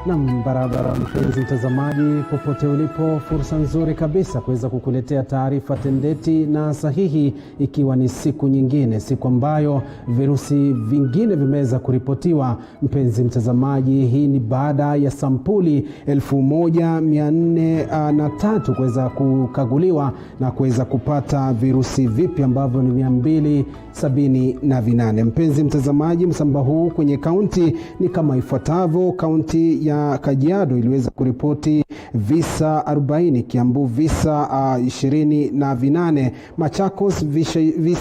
Na barabara mpenzi mtazamaji popote ulipo, fursa nzuri kabisa kuweza kukuletea taarifa tendeti na sahihi, ikiwa ni siku nyingine, siku ambayo virusi vingine vimeweza kuripotiwa. Mpenzi mtazamaji, hii ni baada ya sampuli 1403 kuweza kukaguliwa na kuweza kupata virusi vipi ambavyo ni 278. Mpenzi mtazamaji, msamba huu kwenye kaunti ni kama ifuatavyo. Kaunti ya Kajiado iliweza kuripoti visa 40, Kiambu visa 28, Machakos visa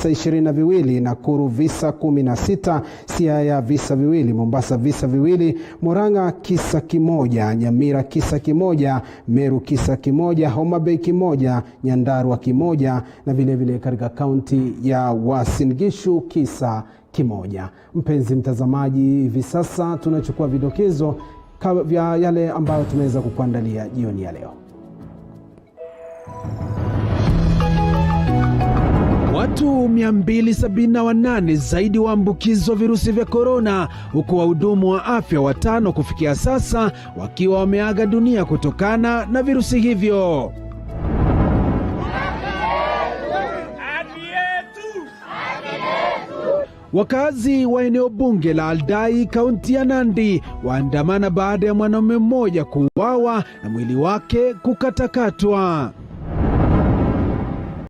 22, Nakuru visa 16, Siaya visa 2, Mombasa visa 2, Murang'a kisa 1, Nyamira kisa 1, Meru kisa 1, Homa Bay 1, Nyandarua 1, na vile vile katika kaunti ya Uasin Gishu kisa 1. Mpenzi mtazamaji, hivi sasa tunachukua vidokezo vya yale ambayo tumeweza kukuandalia jioni ya leo. Watu 278 zaidi waambukizwa virusi vya korona, huku wahudumu wa afya 5 kufikia sasa wakiwa wameaga dunia kutokana na virusi hivyo. Wakazi wa eneo bunge la Aldai, kaunti ya Nandi, waandamana baada ya mwanaume mmoja kuuawa na mwili wake kukatakatwa.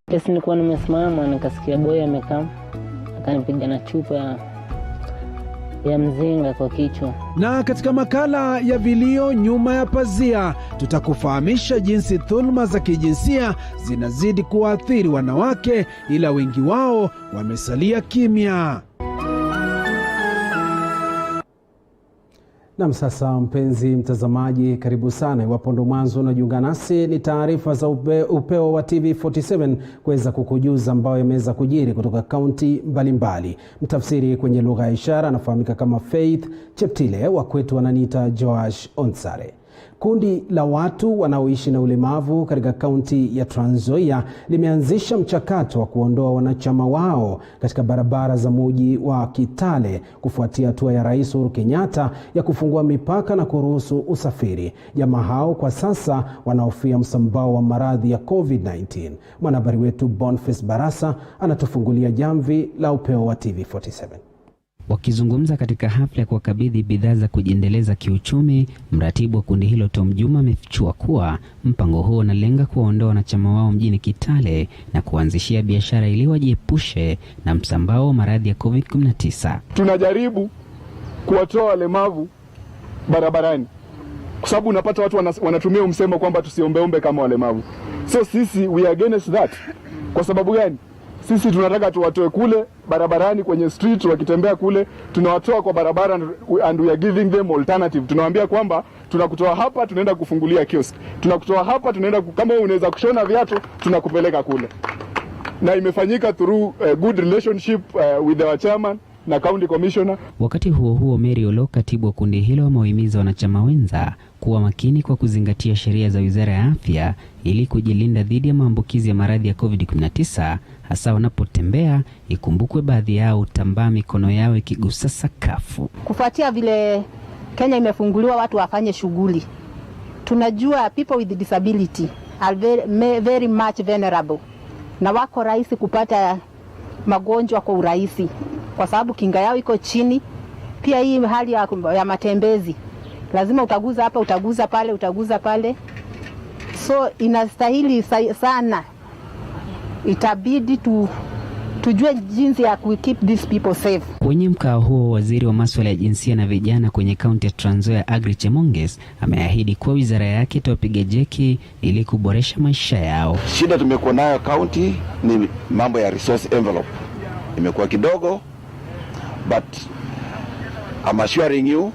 Kesi nilikuwa nimesimama nikasikia boy amekaa akanipiga na chupa ya mzinga kwa kichwa. Na katika makala ya vilio nyuma ya pazia, tutakufahamisha jinsi dhuluma za kijinsia zinazidi kuathiri wanawake, ila wengi wao wamesalia kimya. Na sasa mpenzi mtazamaji, karibu sana. Iwapo ndo mwanzo unajiunga nasi, ni taarifa za Upeo wa TV47 kuweza kukujuza ambayo imeweza kujiri kutoka kaunti mbalimbali. Mtafsiri kwenye lugha ya ishara anafahamika kama Faith Cheptile, wa kwetu wananiita Joash Onsare. Kundi la watu wanaoishi na ulemavu katika kaunti ya Trans Nzoia limeanzisha mchakato wa kuondoa wanachama wao katika barabara za mji wa Kitale kufuatia hatua ya Rais Uhuru Kenyatta ya kufungua mipaka na kuruhusu usafiri. Jamaa hao kwa sasa wanahofia msambao wa maradhi ya COVID-19. Mwanahabari wetu Boniface Barasa anatufungulia jamvi la Upeo wa TV47. Wakizungumza katika hafla ya kuwakabidhi bidhaa za kujiendeleza kiuchumi, mratibu wa kundi hilo Tom Juma amefichua kuwa mpango huo unalenga kuwaondoa wanachama wao mjini Kitale na kuanzishia biashara ili wajiepushe na msambao wa maradhi ya COVID-19. Tunajaribu kuwatoa walemavu barabarani, kwa sababu unapata watu wanatumia msemo kwamba tusiombeombe kama walemavu. So sisi we are against that. Kwa sababu gani? Sisi tunataka tuwatoe kule barabarani kwenye street, wakitembea kule tunawatoa kwa barabara, and we are giving them alternative. Tunawaambia kwamba tunakutoa hapa tunaenda kufungulia kiosk, tunakutoa hapa tunaenda kama unaweza kushona viatu tunakupeleka kule. Na imefanyika through good relationship with our chairman na county commissioner. Wakati huo huo, Mary Olo, katibu wa kundi hilo, amewahimiza wanachama wenza kuwa makini kwa kuzingatia sheria za Wizara ya Afya ili kujilinda dhidi ya maambukizi ya maradhi ya COVID-19, hasa wanapotembea. Ikumbukwe baadhi yao utambaa mikono yao ikigusa sakafu. Kufuatia vile Kenya imefunguliwa watu wafanye shughuli, tunajua people with disability are very much vulnerable na wako rahisi kupata magonjwa kwa urahisi kwa sababu kinga yao iko chini. Pia hii hali ya matembezi, lazima utaguza hapa, utaguza pale, utaguza pale. So inastahili sana, itabidi tujue jinsi ya keep these people safe. Kwenye mkao huo, waziri wa masuala ya jinsia na vijana kwenye kaunti ya Trans Nzoia Agri Chemonges ameahidi kuwa wizara yake itawapiga jeki ili kuboresha maisha yao. Shida tumekuwa nayo kaunti ni mambo ya resource envelope. Imekuwa kidogo, but I'm assuring you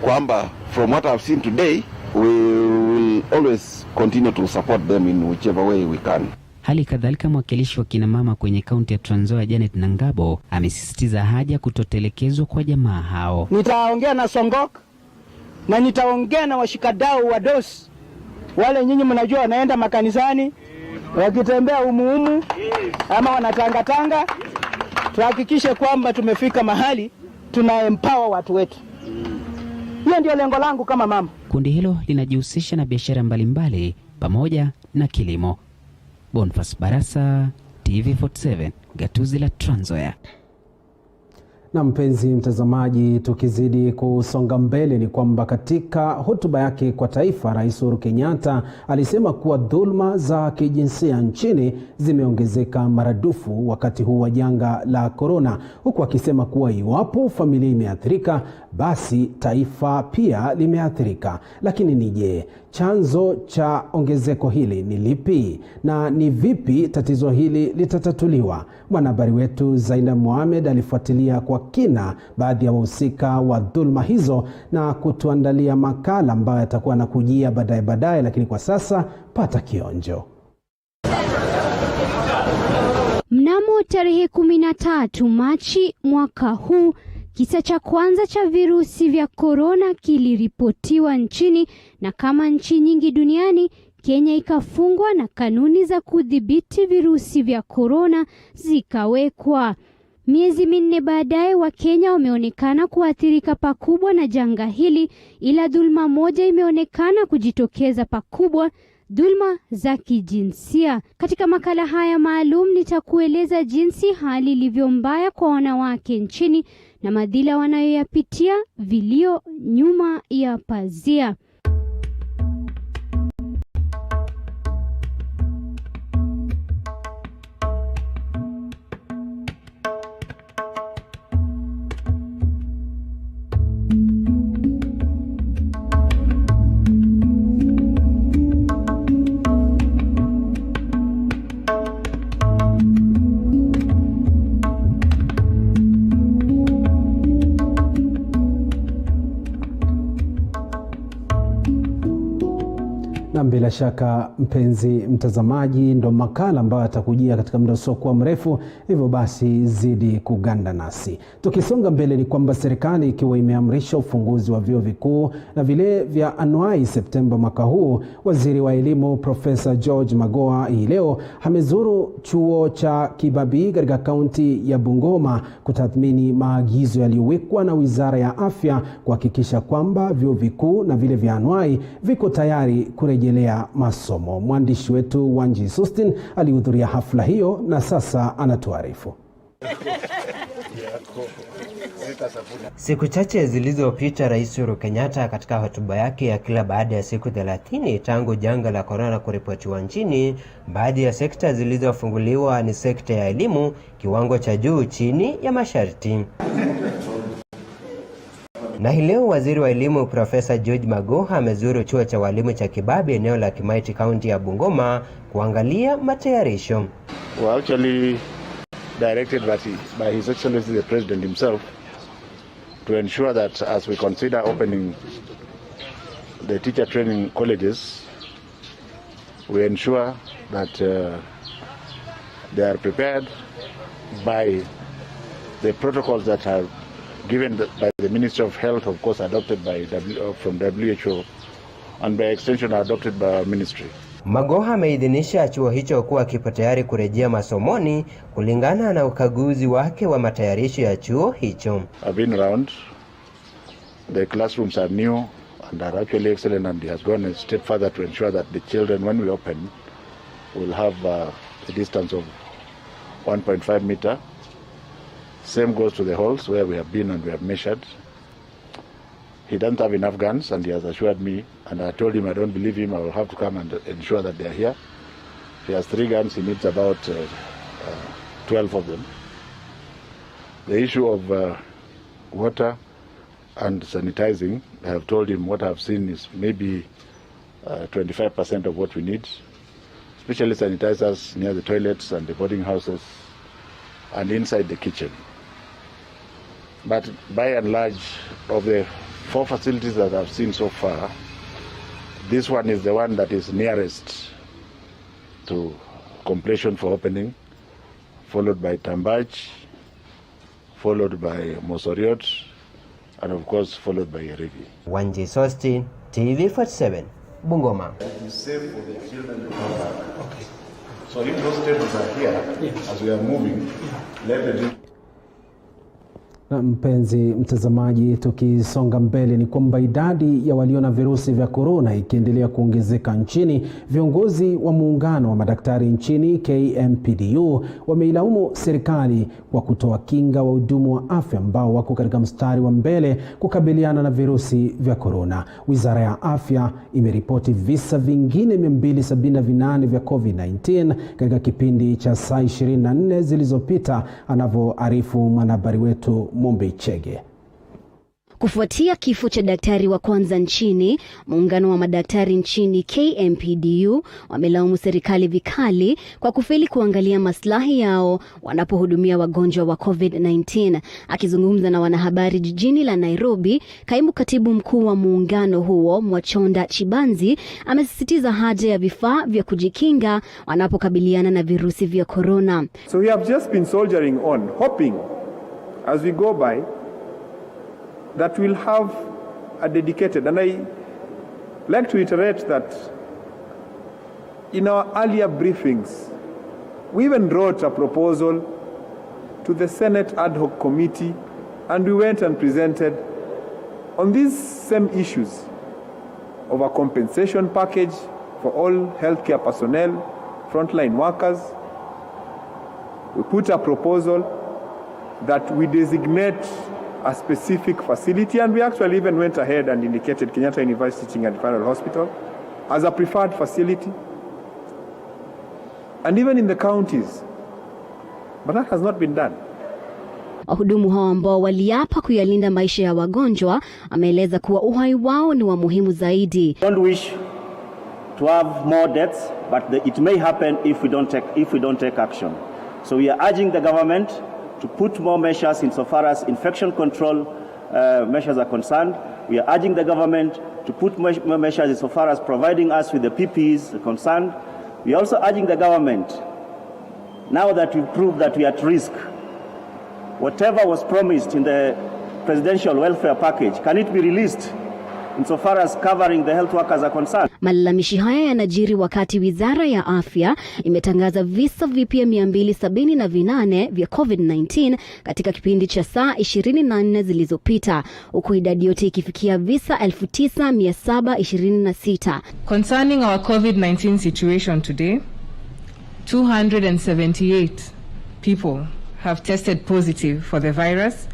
kwamba from what I've seen today, we will always continue to support them in whichever way we can. Hali kadhalika, mwakilishi wa kina mama kwenye kaunti ya Trans Nzoia Janet Nangabo amesisitiza haja kutotelekezwa kwa jamaa hao. Nitaongea na Songok na nitaongea na washikadau wa DOS, wale nyinyi mnajua wanaenda makanisani wakitembea umuumu ama wanatangatanga. Tuhakikishe kwamba tumefika mahali tuna empower watu wetu. Hiyo ndio lengo langu kama mama. Kundi hilo linajihusisha na biashara mbalimbali pamoja na kilimo. Boniface Barasa, TV47, Gatuzi la Trans Nzoia. Na mpenzi mtazamaji, tukizidi kusonga mbele ni kwamba katika hotuba yake kwa taifa, Rais Uhuru Kenyatta alisema kuwa dhulma za kijinsia nchini zimeongezeka maradufu wakati huu wa janga la korona, huku akisema kuwa iwapo familia imeathirika, basi taifa pia limeathirika. Lakini ni je, chanzo cha ongezeko hili ni lipi na ni vipi tatizo hili litatatuliwa? Mwanahabari wetu Zainab Mohamed alifuatilia kwa kina baadhi ya wahusika wa dhulma hizo na kutuandalia makala ambayo yatakuwa na kujia baadaye, lakini kwa sasa pata kionjo. Mnamo tarehe 13 Machi mwaka huu, kisa cha kwanza cha virusi vya korona kiliripotiwa nchini, na kama nchi nyingi duniani, Kenya ikafungwa na kanuni za kudhibiti virusi vya korona zikawekwa. Miezi minne baadaye, Wakenya wameonekana kuathirika pakubwa na janga hili, ila dhulma moja imeonekana kujitokeza pakubwa: dhulma za kijinsia. Katika makala haya maalum nitakueleza jinsi hali ilivyo mbaya kwa wanawake nchini na madhila wanayoyapitia vilio nyuma ya pazia. Na bila shaka mpenzi mtazamaji, ndo makala ambayo atakujia katika muda usiokuwa mrefu, hivyo basi zidi kuganda nasi. Tukisonga mbele ni kwamba serikali ikiwa imeamrisha ufunguzi wa vyuo vikuu na vile vya anuai Septemba mwaka huu, waziri wa elimu Profesa George Magoha hii leo amezuru chuo cha Kibabii katika kaunti ya Bungoma kutathmini maagizo yaliyowekwa na Wizara ya Afya kuhakikisha kwamba vyuo vikuu na vile vya anuai viko tayari kurejelea masomo. Mwandishi wetu Wanji Sustin alihudhuria hafla hiyo na sasa anatuarifu. Siku chache zilizopita, Rais Uhuru Kenyatta katika hotuba yake ya kila baada ya siku 30 tangu janga la korona kuripotiwa nchini, baadhi ya sekta zilizofunguliwa ni sekta ya elimu kiwango cha juu chini ya masharti. Na hii leo waziri wa elimu Profesa George Magoha amezuru chuo cha walimu cha Kibabii eneo la Kimaiti kaunti ya Bungoma kuangalia matayarisho. Well, actually directed by His Excellency the President himself to ensure that as we consider opening the teacher training colleges, we ensure that they are prepared by the protocols that are given by the Ministry of Health, of course adopted by from WHO, and by extension adopted by our ministry. Magoha ameidhinisha chuo hicho kuwa kipo tayari kurejea masomoni kulingana na ukaguzi wake wa matayarisho ya chuo hicho. I've been around. The classrooms are new and are actually excellent, and he has gone a step further to ensure that the children, when we open, will have a distance of 1.5 meter. Same goes to the halls where we have been and we have measured. He doesn't have enough guns, and he has assured me, and I told him I don't believe him, I will have to come and ensure that they are here. He has 3 guns, he needs about 12 of them. The issue of water and sanitizing, I have told him what I have seen is maybe 25% of what we need, especially sanitizers near the toilets and the boarding houses and inside the kitchen. But by and large, of the 4 facilities that I've seen so far, this one is the one that is nearest to completion for opening, followed by Tambaj, followed by Mosoriot, and of course followed by Yeregi. Wanji Sustin, TV47, Bungoma. It is safe for the children to come back. Okay. So if those tables are here, as we are moving, let the Na mpenzi mtazamaji, tukisonga mbele ni kwamba idadi ya walio na virusi vya korona ikiendelea kuongezeka nchini, viongozi wa muungano wa madaktari nchini KMPDU wameilaumu serikali kwa kutoa kinga wahudumu wa afya ambao wako katika mstari wa mbele kukabiliana na virusi vya korona. Wizara ya Afya imeripoti visa vingine 278 vya COVID-19 katika kipindi cha saa 24 zilizopita, anavyoarifu mwanahabari wetu Mumbi Chege. Kufuatia kifo cha daktari wa kwanza nchini, muungano wa madaktari nchini KMPDU wamelaumu serikali vikali kwa kufeli kuangalia maslahi yao wanapohudumia wagonjwa wa COVID-19. Akizungumza na wanahabari jijini la Nairobi, kaimu katibu mkuu wa muungano huo Mwachonda Chibanzi amesisitiza haja ya vifaa vya kujikinga wanapokabiliana na virusi vya korona. So we have just been soldiering on, hoping as we go by that we'll have a dedicated, and I like to reiterate that in our earlier briefings, we even wrote a proposal to the Senate ad hoc committee, and we went and presented on these same issues of a compensation package for all healthcare personnel, frontline workers. We put a proposal that we designate a specific facility, and we actually even went ahead and indicated Kenyatta University Teaching and Referral Hospital as a preferred facility, and even in the counties, but that has not been done. Wahudumu hao ambao waliapa kuyalinda maisha ya wagonjwa ameeleza kuwa uhai wao ni wa muhimu zaidi. Don't wish to have more deaths, but it may happen if we don't take action. So we are urging the government to put more measures insofar as infection control measures are concerned. We are urging the government to put more measures insofar as providing us with the PPEs concerned. We are also urging the government, now that we've proved that we are at risk, whatever was promised in the presidential welfare package, can it be released insofar as covering the health workers are concerned? Malalamishi haya yanajiri wakati Wizara ya Afya imetangaza visa vipya 278 vya COVID-19 katika kipindi cha saa 24 zilizopita, huku idadi yote ikifikia visa 9726. Concerning our COVID-19 situation today, 278 people have tested positive for the virus,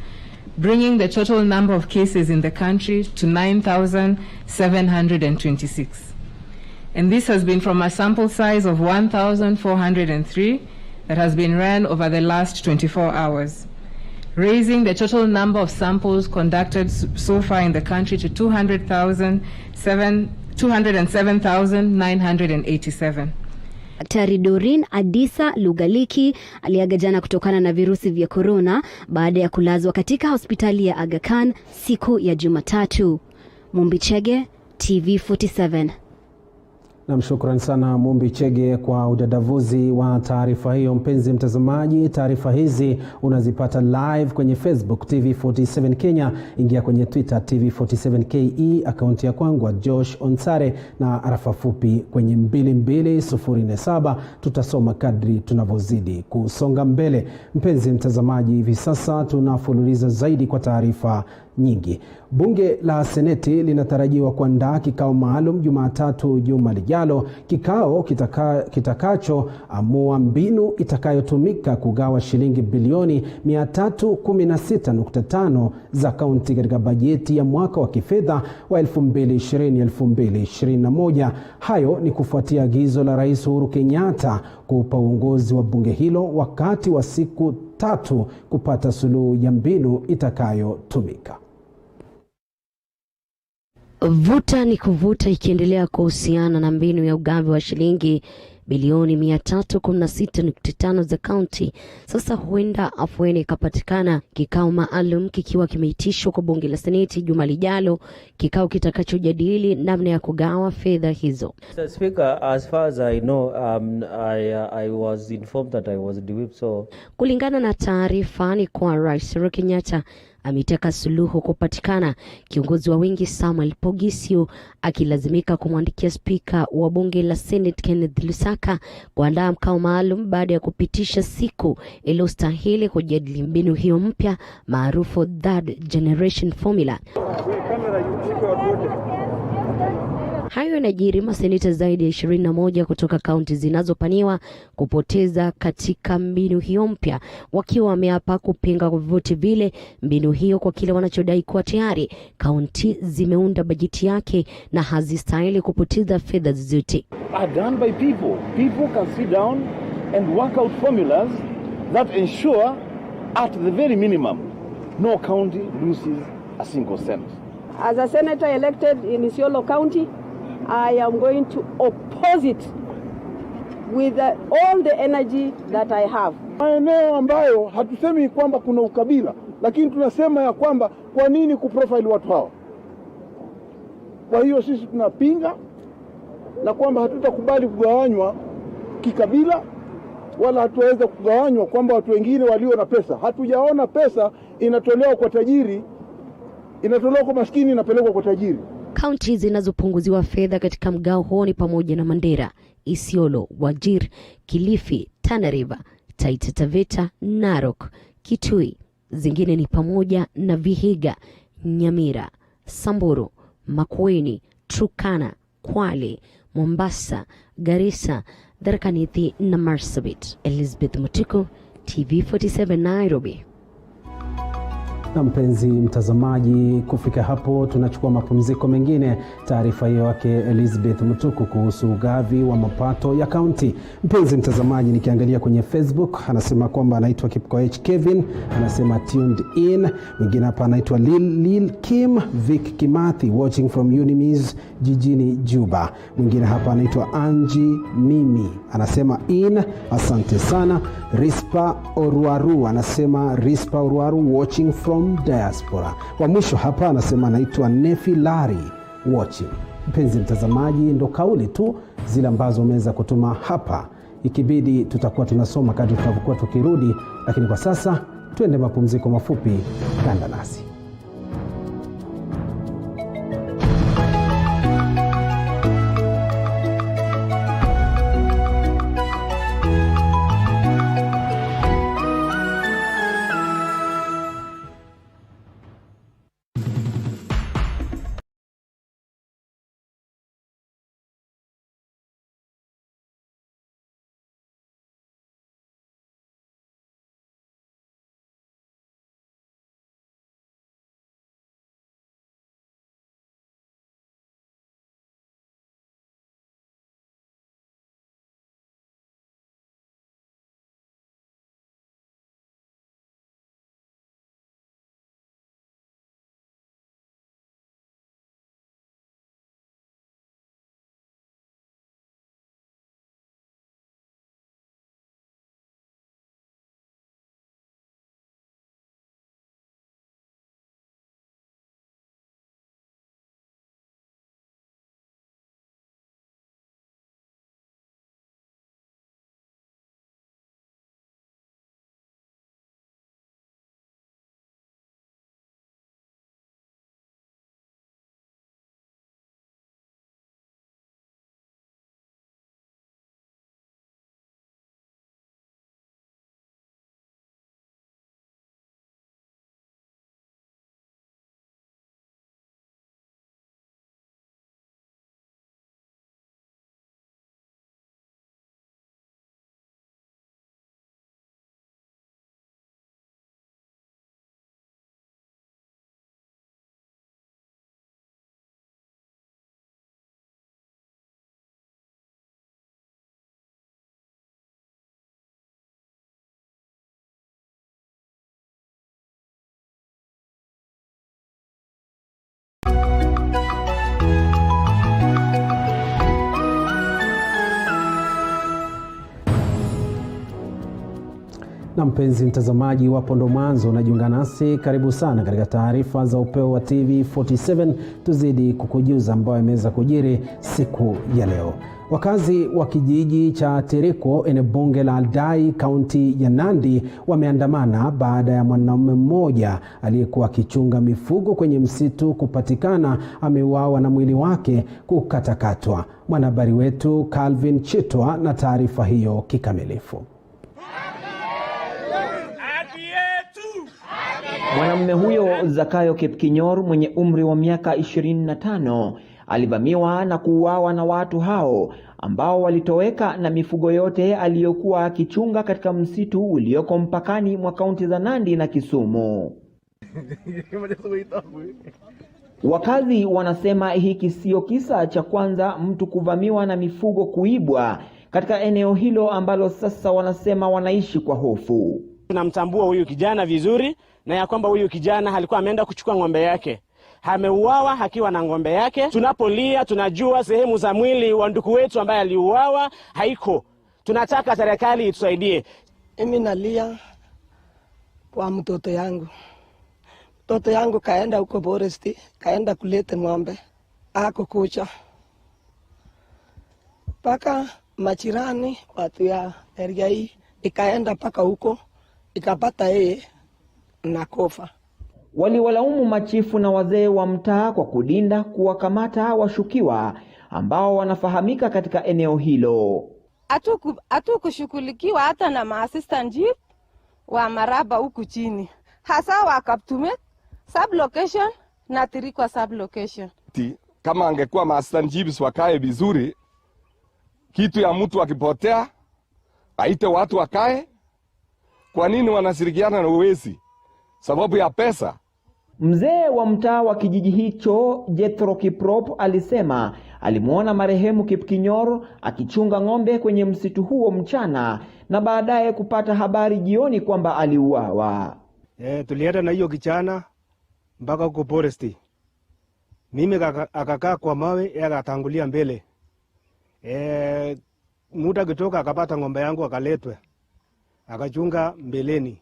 bringing the total number of cases in the country to 9,726. And this has been from a sample size of 1,403 that has been run over the last 24 hours, raising the total number of samples conducted so far in the country to 207,987. Daktari Doreen Adisa Lugaliki aliaga jana kutokana na virusi vya korona baada ya kulazwa katika hospitali ya Aga Khan siku ya Jumatatu. Mumbi Chege, TV47. Na mshukrani sana Mumbi Chege kwa udadavuzi wa taarifa hiyo. Mpenzi mtazamaji, taarifa hizi unazipata live kwenye Facebook TV47 Kenya. Ingia kwenye Twitter TV47KE, akaunti ya kwangu Josh Onsare, na arafa fupi kwenye 22047. Tutasoma kadri tunavyozidi kusonga mbele. Mpenzi mtazamaji, hivi sasa tunafululiza zaidi kwa taarifa nyingi. Bunge la Seneti linatarajiwa kuandaa kikao maalum Jumatatu juma lijalo, kikao kitakacho amua mbinu itakayotumika kugawa shilingi bilioni 316.5 za kaunti katika bajeti ya mwaka wa kifedha wa 2020-2021. Hayo ni kufuatia agizo la Rais Uhuru Kenyatta kuupa uongozi wa bunge hilo wakati wa siku 3 kupata suluhu ya mbinu itakayotumika. Vuta ni kuvuta ikiendelea kuhusiana na mbinu ya ugavi wa shilingi bilioni 316.5 za kaunti. Sasa huenda afueni ikapatikana, kikao maalum kikiwa kimeitishwa kwa bunge la Seneti juma lijalo, kikao kitakachojadili namna ya kugawa fedha hizo. Mr. Speaker, as far as I know, I was informed that I was the whip, so kulingana na taarifa ni kwa Rais Uhuru Kenyatta ametaka suluhu kupatikana, kiongozi wa wengi Samuel Pogisio akilazimika kumwandikia spika wa bunge la Senate Kenneth Lusaka kuandaa mkao maalum baada ya kupitisha siku iliyostahili kujadili mbinu hiyo mpya maarufu third generation formula. Hayo yanajiri maseneta zaidi ya 21 kutoka kaunti zinazopaniwa kupoteza katika mbinu hiyo mpya, wakiwa wameapa kupinga kwa vyovyote vile mbinu hiyo kwa kile wanachodai kuwa tayari kaunti zimeunda bajeti yake na hazistahili kupoteza fedha zote. Are done by people. People can sit down and work out formulas that ensure at the very minimum no county loses a single cent. As a senator elected in Isiolo County, I am going to oppose it with all the energy that I have. Maeneo ambayo hatusemi kwamba kuna ukabila, lakini tunasema ya kwamba kwa nini kuprofile watu hao. Kwa hiyo sisi tunapinga na kwamba hatutakubali kugawanywa kikabila, wala hatuweza kugawanywa kwamba watu wengine walio na pesa. Hatujaona pesa inatolewa kwa tajiri, inatolewa kwa maskini, inapelekwa kwa tajiri. Kaunti zinazopunguziwa fedha katika mgao huo ni pamoja na Mandera, Isiolo, Wajir, Kilifi, Tana River, Taita Taveta, Narok, Kitui. Zingine ni pamoja na Vihiga, Nyamira, Samburu, Makueni, Turkana, Kwale, Mombasa, Garissa, Tharaka Nithi na Marsabit. Elizabeth Mutuku, TV47 Nairobi. Na mpenzi mtazamaji, kufika hapo tunachukua mapumziko mengine. Taarifa hiyo yake Elizabeth Mutuku kuhusu ugavi wa mapato ya kaunti. Mpenzi mtazamaji, nikiangalia kwenye Facebook anasema kwamba anaitwa Kipkoech Kevin, anasema tuned in. Mwingine hapa anaitwa Lil Kim Vic Kimathi watching from Unimis jijini Juba. Mwingine hapa anaitwa Angie Mimi, anasema in, asante sana. Rispa Oruaru anasema Rispa Oruaru watching from diaspora. Wa mwisho hapa anasema anaitwa Nefi Lari watching. Mpenzi mtazamaji, ndo kauli tu zile ambazo umeweza kutuma hapa. Ikibidi tutakuwa tunasoma kadri tutakuwa tukirudi, lakini kwa sasa tuende mapumziko mafupi. Kanda nasi. Na mpenzi mtazamaji, wapo ndo mwanzo unajiunga nasi, karibu sana katika taarifa za Upeo wa TV47. Tuzidi kukujuza ambayo imeweza kujiri siku ya leo. Wakazi wa kijiji cha Tereko eneo bunge la Aldai kaunti ya Nandi wameandamana baada ya mwanamume mmoja aliyekuwa akichunga mifugo kwenye msitu kupatikana ameuawa na mwili wake kukatakatwa. Mwanahabari wetu Calvin Chitwa na taarifa hiyo kikamilifu. Mwanamume huyo Zakayo Kipkinyor mwenye umri wa miaka 25 alivamiwa na kuuawa na watu hao ambao walitoweka na mifugo yote aliyokuwa akichunga katika msitu ulioko mpakani mwa kaunti za Nandi na Kisumu. Wakazi wanasema hiki sio kisa cha kwanza mtu kuvamiwa na mifugo kuibwa katika eneo hilo ambalo sasa wanasema wanaishi kwa hofu. Tunamtambua huyu kijana vizuri na ya kwamba huyu kijana alikuwa ameenda kuchukua ng'ombe yake. Ameuawa akiwa na ng'ombe yake. Tunapolia tunajua sehemu za mwili wa ndugu wetu ambaye aliuawa haiko. Tunataka serikali itusaidie. Mimi nalia kwa mtoto yangu. Mtoto yangu kaenda huko foresti, kaenda kuleta ng'ombe. Ako kucha. Paka majirani watu ya area hii ikaenda paka huko ikapata yeye na kofa. Waliwalaumu machifu na wazee wa mtaa kwa kudinda kuwakamata washukiwa ambao wanafahamika katika eneo hilo. Hatukushughulikiwa hata na maassistant chief wa Maraba huku chini. Hasa wa Kaptumet sub location na Tirikwa sub location. Kama angekuwa maassistant chiefs wakae vizuri, kitu ya mtu akipotea aite watu wakae. Kwa nini wanashirikiana na uwezi? Sababu ya pesa. Mzee wa mtaa wa kijiji hicho Jethro Kiprop alisema alimuona marehemu Kipkinyor akichunga ng'ombe kwenye msitu huo mchana na baadaye kupata habari jioni kwamba aliuawa. Tulienda na hiyo kichana mpaka huko foresti. Mimi akakaa kwa mawe, yeye akatangulia mbele. Muda kitoka akapata ng'ombe yangu akaletwe. Akachunga mbeleni.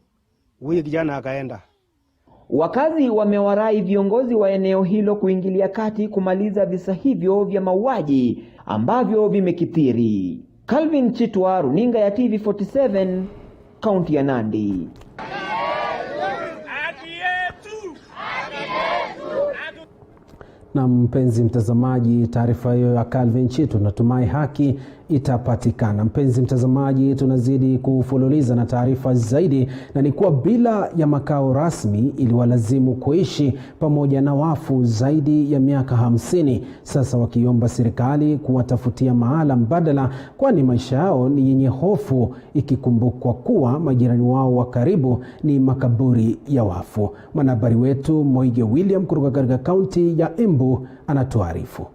Huyu kijana akaenda. Wakazi wamewarai viongozi wa eneo hilo kuingilia kati kumaliza visa hivyo vya mauaji ambavyo vimekithiri. Calvin Chitwa, runinga ya TV47, kaunti ya Nandi. Na mpenzi mtazamaji, taarifa hiyo ya Calvin Chitwa, natumai haki itapatikana. Mpenzi mtazamaji, tunazidi kufululiza na taarifa zaidi, na ni kuwa bila ya makao rasmi iliwalazimu kuishi pamoja na wafu zaidi ya miaka 50, sasa wakiomba serikali kuwatafutia mahala mbadala, kwani maisha yao ni yenye hofu, ikikumbukwa kuwa majirani wao wa karibu ni makaburi ya wafu. Mwanahabari wetu Moige William kutoka katika kaunti ya Embu anatuarifu.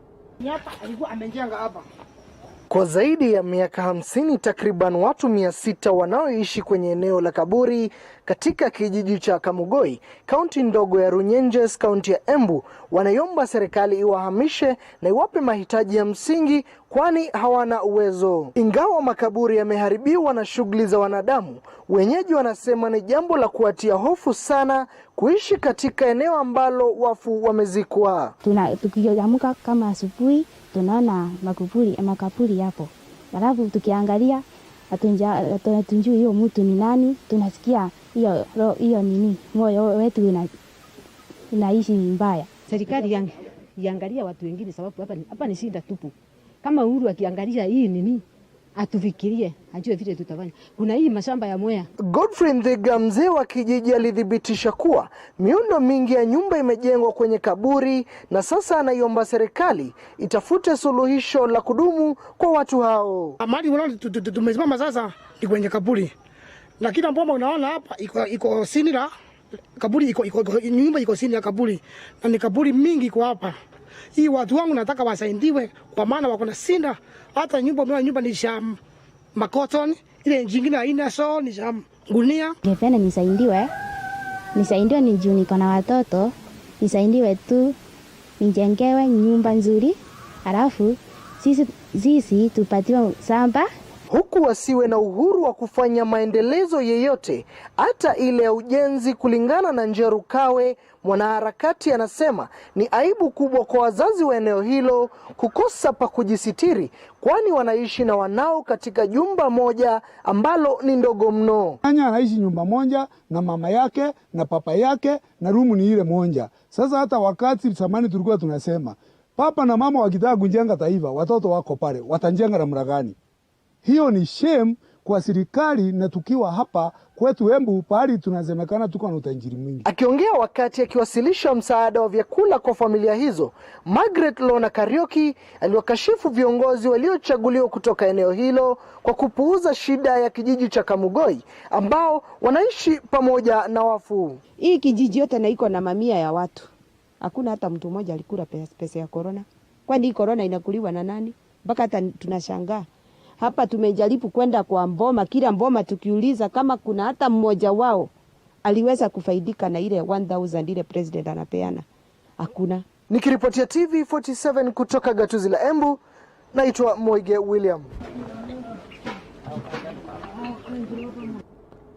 Kwa zaidi ya miaka 50 takriban watu 600 wanaoishi kwenye eneo la kaburi katika kijiji cha Kamugoi, kaunti ndogo ya Runyenjes, kaunti ya Embu, wanaiomba serikali iwahamishe na iwape mahitaji ya msingi, kwani hawana uwezo. Ingawa makaburi yameharibiwa na shughuli za wanadamu, wenyeji wanasema ni jambo la kuatia hofu sana kuishi katika eneo ambalo wafu wamezikwa. Tukiamka kama asubuhi tunaona makaburi hapo. Alafu tukiangalia hatunjui hiyo mtu ni nani, tunasikia hiyo nini, moyo wetu unaishi mbaya. Serikali iangalia watu wengine, sababu hapa ni shida tupu. Kama Uhuru akiangalia hii nini, atufikirie, ajue vile tutafanya. Kuna hii mashamba ya Mwea. Godfrey Ndhiga, mzee wa kijiji, alithibitisha kuwa miundo mingi ya nyumba imejengwa kwenye kaburi, na sasa anaiomba serikali itafute suluhisho la kudumu kwa watu hao. Mahali tumesimama sasa ni kwenye kaburi. Na kila mboma unaona hapa iko sinira kaburi, nyumba iko sini ya kaburi, na ni kaburi mingi kwa hapa. Hii watu wangu nataka wasaidiwe, kwa maana wako na sinda. Hata nyumba ni sham makoton, ile nyingine haina, so ni sham gunia. Ningependa nisaidiwe ni juu niko na watoto, nisaidiwe tu nijengewe nyumba nzuri, alafu sisi tupatiwe shamba huku wasiwe na uhuru wa kufanya maendelezo yeyote, hata ile ya ujenzi. Kulingana na Njeru Kawe, mwanaharakati, anasema ni aibu kubwa kwa wazazi wa eneo hilo kukosa pa kujisitiri, kwani wanaishi na wanao katika jumba moja ambalo ni ndogo mno. Anya anaishi nyumba moja na mama yake na papa yake na rumu ni ile moja. Sasa hata wakati zamani tulikuwa tunasema papa na mama wakitaka kujenga taifa, watoto wako pale, watajenga namna gani? Hiyo ni shame kwa serikali, na tukiwa hapa kwetu Embu pahali tunasemekana tuko na utajiri mwingi. Akiongea wakati akiwasilisha msaada wa vyakula kwa familia hizo, Margaret Lona Karioki aliwakashifu viongozi waliochaguliwa kutoka eneo hilo kwa kupuuza shida ya kijiji cha Kamugoi ambao wanaishi pamoja na wafu. Hii kijiji yote na iko na mamia ya watu. Hakuna hata mtu mmoja alikula pesa ya corona. Kwani hii corona inakuliwa na nani? Mpaka hata tunashangaa. Hapa tumejaribu kwenda kwa mboma, kila mboma tukiuliza kama kuna hata mmoja wao aliweza kufaidika na ile 1000 ile president anapeana. Hakuna. Nikiripotia TV47 kutoka gatuzi la Embu, naitwa Moige William.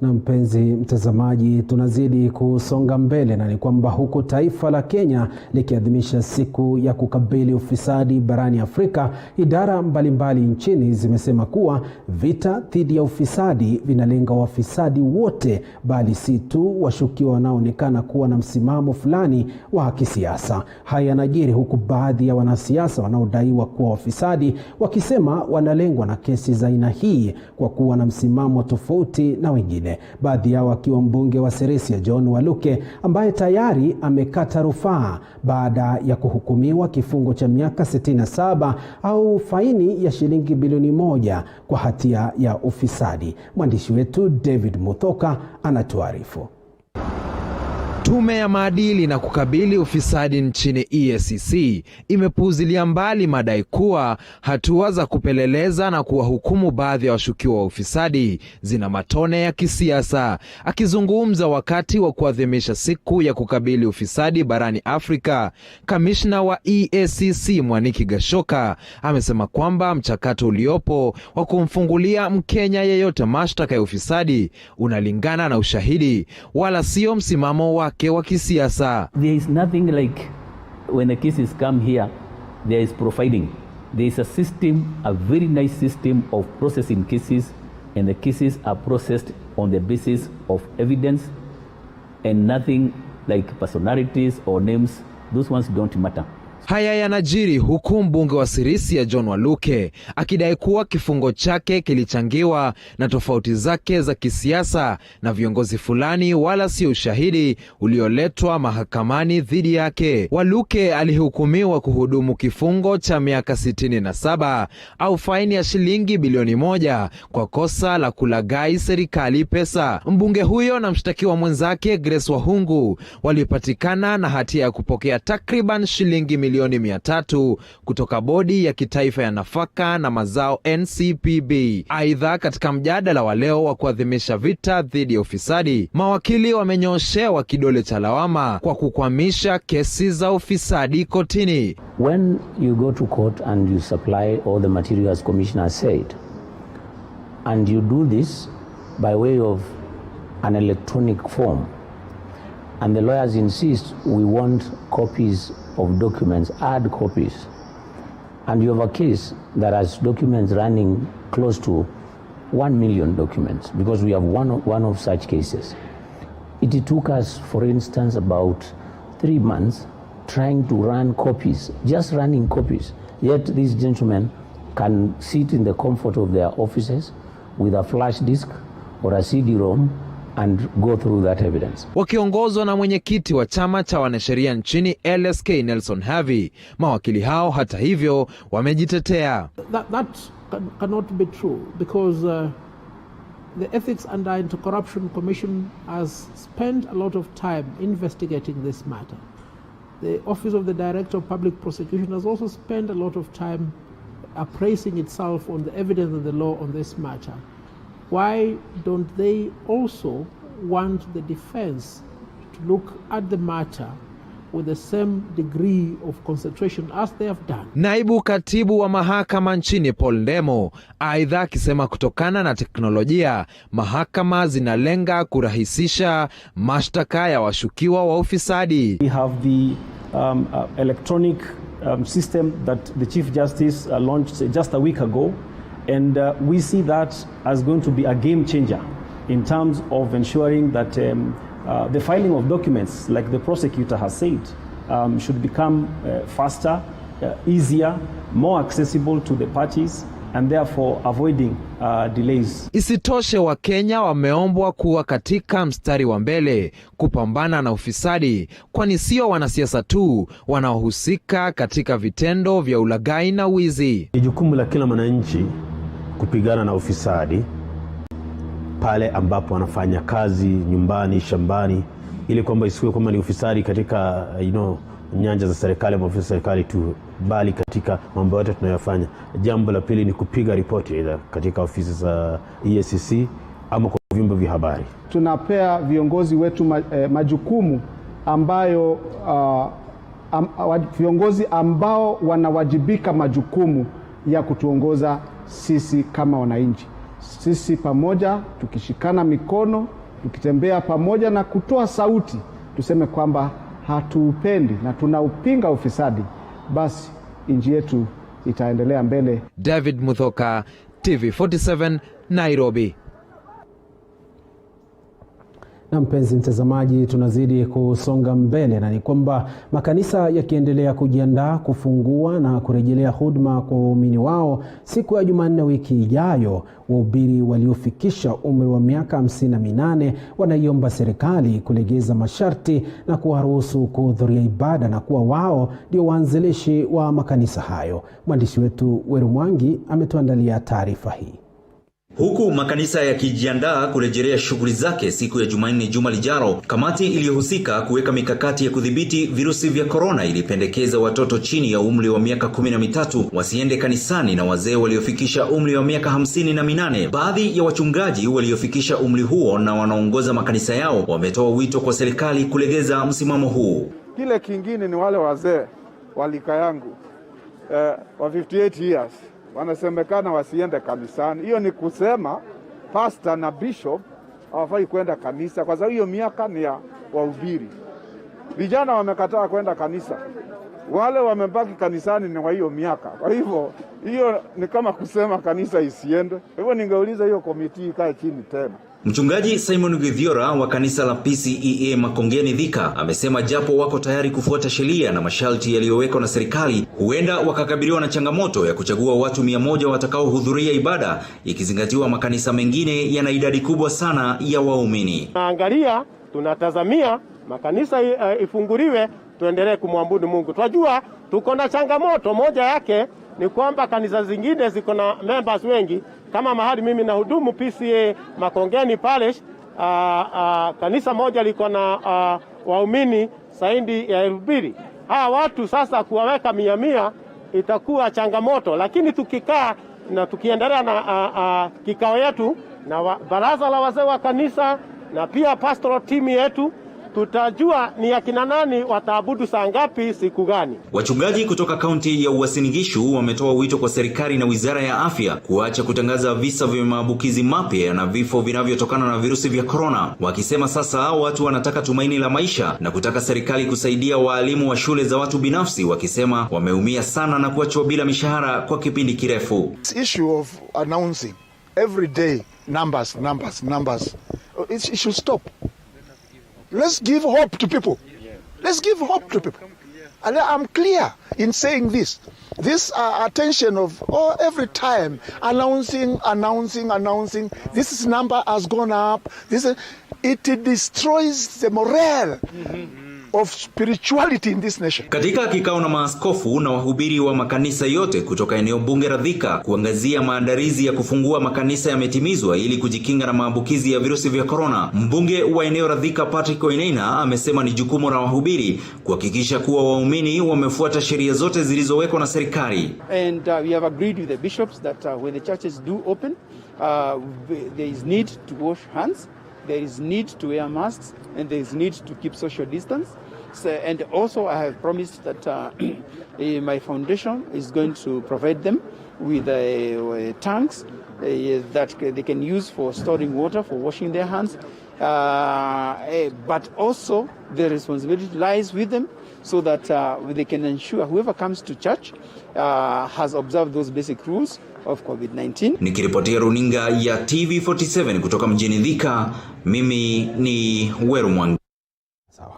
Na mpenzi mtazamaji, tunazidi kusonga mbele, na ni kwamba huku taifa la Kenya likiadhimisha siku ya kukabili ufisadi barani Afrika, idara mbalimbali nchini zimesema kuwa vita dhidi ya ufisadi vinalenga wafisadi wote, bali si tu washukiwa wanaoonekana kuwa na msimamo fulani wa kisiasa. Haya yanajiri huku baadhi ya wanasiasa wanaodaiwa kuwa wafisadi wakisema wanalengwa na kesi za aina hii kwa kuwa na msimamo tofauti na wengine. Baadhi yao akiwa mbunge wa Sirisia John Waluke, ambaye tayari amekata rufaa baada ya kuhukumiwa kifungo cha miaka 67 au faini ya shilingi bilioni 1 kwa hatia ya ufisadi. Mwandishi wetu David Muthoka anatuarifu. Tume ya maadili na kukabili ufisadi nchini EACC imepuuzilia mbali madai kuwa hatua za kupeleleza na kuwahukumu baadhi ya washukiwa wa ufisadi zina matone ya kisiasa. Akizungumza wakati wa kuadhimisha siku ya kukabili ufisadi barani Afrika, kamishna wa EACC Mwaniki Gashoka amesema kwamba mchakato uliopo wa kumfungulia Mkenya yeyote mashtaka ya ufisadi unalingana na ushahidi, wala sio msimamo wa kisiasa. There is nothing like when the cases come here, there is profiling. There is a system, a very nice system of processing cases, and the cases are processed on the basis of evidence and nothing like personalities or names. Those ones don't matter. Haya yanajiri huku mbunge wa Sirisia John Waluke akidai kuwa kifungo chake kilichangiwa na tofauti zake za kisiasa na viongozi fulani, wala si ushahidi ulioletwa mahakamani dhidi yake. Waluke alihukumiwa kuhudumu kifungo cha miaka 67 au faini ya shilingi bilioni 1 kwa kosa la kulaghai serikali pesa. Mbunge huyo na mshtakiwa mwenzake Grace Wahungu walipatikana na hatia ya kupokea takriban shilingi milioni 300 kutoka bodi ya kitaifa ya nafaka na mazao NCPB. Aidha, katika mjadala wa leo wa kuadhimisha vita dhidi ya ufisadi, mawakili wamenyooshewa kidole cha lawama kwa kukwamisha kesi za ufisadi kotini. When you go to court and you supply all the materials commissioner said, and you do this by way of an electronic form, and the lawyers insist we want copies of documents, hard copies, and you have a case that has documents running close to 1 million documents, because we have one of such cases. It took us, for instance, about 3 months trying to run copies, just running copies. Yet these gentlemen can sit in the comfort of their offices with a flash disk or a CD-ROM and go through that evidence. Wakiongozwa na mwenyekiti wa chama cha wanasheria nchini LSK Nelson Havi, mawakili hao hata hivyo wamejitetea. That cannot be true, because the Ethics and Anti-Corruption Commission has spent a lot of time investigating this matter. The Office of the Director of Public Prosecution has also spent a lot of time appraising itself on the evidence and the law on this matter. Why don't they also want the defense to look at the matter with the same degree of concentration as they have done. Naibu katibu wa mahakama nchini Paul Ndemo aidha akisema kutokana na teknolojia mahakama zinalenga kurahisisha mashtaka ya washukiwa wa ufisadi. We have the electronic system that the Chief Justice launched just a week ago, and we see that as going to be a game changer in terms of ensuring that the filing of documents, like the prosecutor has said, should become faster, easier, more accessible to the parties, and therefore avoiding delays. Isitoshe, Wakenya wameombwa kuwa katika mstari wa mbele kupambana na ufisadi, kwani sio wanasiasa tu wanaohusika katika vitendo vya ulaghai na wizi. Ni jukumu la kila mwananchi kupigana na ufisadi pale ambapo wanafanya kazi nyumbani, shambani, ili kwamba isiwe kama ni ufisadi katika nyanja za serikali ama ofisi za serikali tu, bali katika mambo yote tunayofanya. Jambo la pili ni kupiga ripoti katika ofisi za EACC ama kwa vyombo vya habari. Tunapea viongozi wetu majukumu ambayo viongozi ambao wanawajibika majukumu ya kutuongoza sisi kama wananchi. Sisi pamoja tukishikana mikono, tukitembea pamoja na kutoa sauti, tuseme kwamba hatuupendi na tunaupinga ufisadi, basi nchi yetu itaendelea mbele. David Muthoka, TV47, Nairobi. Na mpenzi mtazamaji, tunazidi kusonga mbele, na ni kwamba makanisa yakiendelea kujiandaa kufungua na kurejelea huduma kwa waumini wao siku ya Jumanne wiki ijayo. Wahubiri waliofikisha umri wa miaka 58 wanaiomba serikali kulegeza masharti na kuwaruhusu kuhudhuria ibada na kuwa wao ndio waanzilishi wa makanisa hayo. Mwandishi wetu Weru Mwangi ametuandalia taarifa hii. Huku makanisa yakijiandaa kurejelea shughuli zake siku ya Jumanne juma lijalo, kamati iliyohusika kuweka mikakati ya kudhibiti virusi vya korona ilipendekeza watoto chini ya umri wa miaka 13 wasiende kanisani na wazee waliofikisha umri wa miaka 58. Baadhi ya wachungaji waliofikisha umri huo na wanaongoza makanisa yao wametoa wito kwa serikali kulegeza msimamo huu. Kile kingine ni wale wazee walika yangu wa 58 years wanasemekana wasiende kanisani. Hiyo ni kusema pastor na bishop hawafai kwenda kanisa, kwa sababu hiyo miaka ni ya wahubiri. Vijana wamekataa kwenda kanisa, wale wamebaki kanisani ni wa hiyo miaka. Kwa hivyo hiyo ni kama kusema kanisa isiende. Hivyo ningeuliza hiyo komiti ikae chini tena. Mchungaji Simon Githiora wa kanisa la PCEA Makongeni Thika amesema japo wako tayari kufuata sheria na masharti yaliyowekwa na serikali, huenda wakakabiliwa na changamoto ya kuchagua watu 100 watakaohudhuria ibada, ikizingatiwa makanisa mengine yana idadi kubwa sana ya waumini. Angalia, tunatazamia makanisa ifunguliwe, tuendelee kumwabudu Mungu. Tunajua tuko na changamoto, moja yake ni kwamba kanisa zingine ziko na members wengi. Kama mahali mimi na hudumu PCA Makongeni Parish, kanisa moja liko na waumini zaidi ya 2,000. Hawa watu sasa kuwaweka 100 itakuwa changamoto, lakini tukikaa na tukiendelea na kikao yetu na baraza la wazee wa kanisa na pia pastoral team yetu, tutajua ni akina nani wataabudu saa ngapi siku gani. Wachungaji kutoka kaunti ya Uasin Gishu wametoa wito kwa serikali na Wizara ya Afya kuacha kutangaza visa vya maambukizi mapya na vifo vinavyotokana na virusi vya korona, wakisema sasa watu wanataka tumaini la maisha na kutaka serikali kusaidia waalimu wa shule za watu binafsi, wakisema wameumia sana na kuachwa bila mishahara kwa kipindi kirefu. This issue of announcing every day numbers, it should stop. Let's give hope to people. Let's give hope to people. And I'm clear in saying this. This attention of every time announcing. This number has gone up. It destroys the morale of spirituality in this nation. Katika kikao na maaskofu na wahubiri wa makanisa yote kutoka eneo bunge la Thika kuangazia maandalizi ya kufungua makanisa yametimizwa ili kujikinga na maambukizi ya virusi vya korona, mbunge wa eneo la Thika Patrick Oinaina amesema ni jukumu la wahubiri kuhakikisha kuwa waumini wamefuata sheria zote zilizowekwa na serikali. And we have agreed with the bishops that when the churches do open, there is need to wash hands. There is need to wear masks and there is need to keep social distance. So, and also I have promised that my foundation is going to provide them with tanks that they can use for storing water, for washing their hands. But also the responsibility lies with them so that they can ensure whoever comes to church has observed those basic rules of COVID-19. Nikiripotia runinga ya TV47 kutoka mjini Thika, mimi ni Weru Mwangi. Sawa.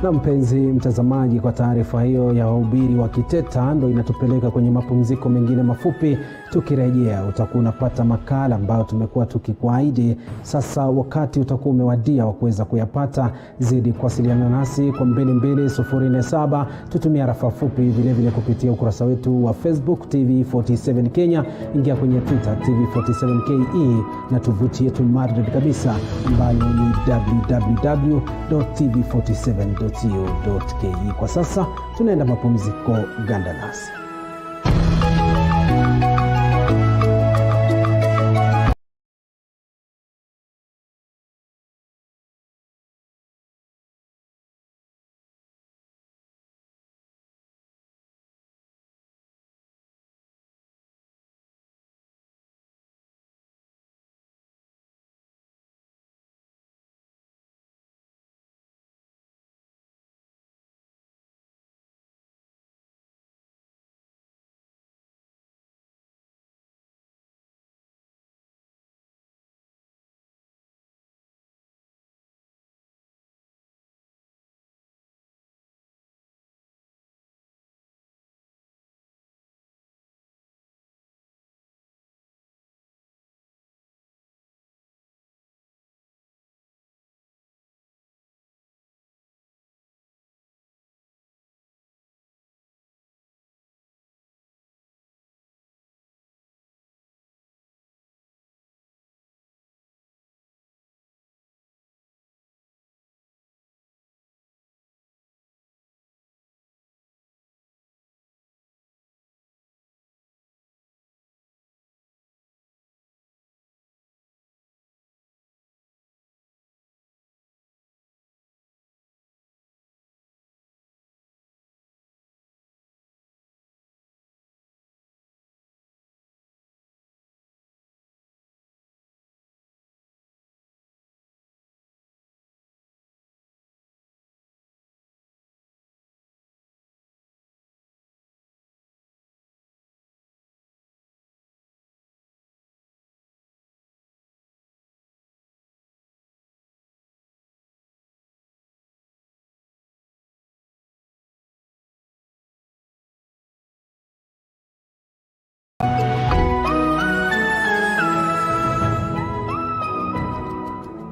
Na mpenzi mtazamaji, kwa taarifa hiyo ya wahubiri wa kiteta ndo inatupeleka kwenye mapumziko mengine mafupi. Tukirejea utakuwa unapata makala ambayo tumekuwa tukikuahidi. Sasa wakati utakuwa umewadia wa kuweza kuyapata. Zidi kuwasiliana nasi kwa 22047, tutumia rafa fupi vile vile kupitia ukurasa wetu wa Facebook TV47 Kenya, ingia kwenye Twitter TV47KE na tovuti yetu maridadi kabisa ambayo ni www.tv47.co.ke. Kwa sasa tunaenda mapumziko, ganda nasi.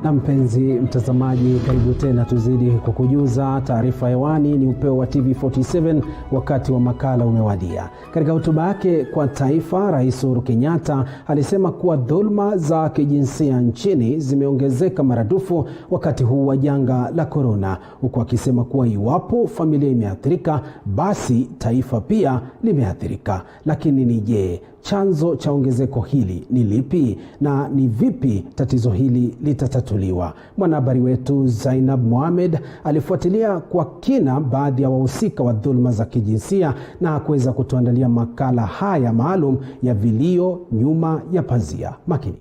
Na mpenzi mtazamaji, karibu tena, tuzidi kukujuza taarifa hewani. Ni Upeo wa TV47, wakati wa makala umewadia. Katika hotuba yake kwa taifa, Rais Uhuru Kenyatta alisema kuwa dhulma za kijinsia nchini zimeongezeka maradufu wakati huu wa janga la korona, huku akisema kuwa iwapo familia imeathirika, basi taifa pia limeathirika. Lakini ni je, chanzo cha ongezeko hili ni lipi na ni vipi tatizo hili litatatuliwa? Mwanahabari wetu Zainab Mohamed alifuatilia kwa kina baadhi ya wahusika wa dhulma za kijinsia na kuweza kutuandalia makala haya maalum ya vilio nyuma ya pazia. Makini.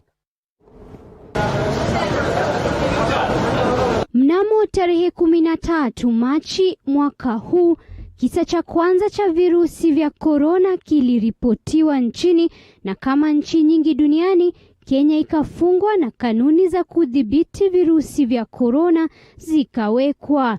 Mnamo tarehe 13 Machi mwaka huu, kisa cha kwanza cha virusi vya korona kiliripotiwa nchini, na kama nchi nyingi duniani, Kenya ikafungwa na kanuni za kudhibiti virusi vya korona zikawekwa.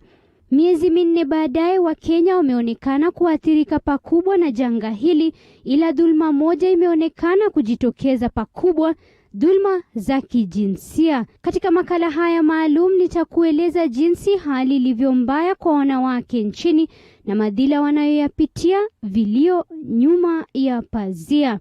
Miezi minne baadaye, Wakenya wameonekana kuathirika pakubwa na janga hili, ila dhulma moja imeonekana kujitokeza pakubwa: dhulma za kijinsia. Katika makala haya maalum nitakueleza jinsi hali ilivyo mbaya kwa wanawake nchini na madhila wanayoyapitia, vilio nyuma ya pazia.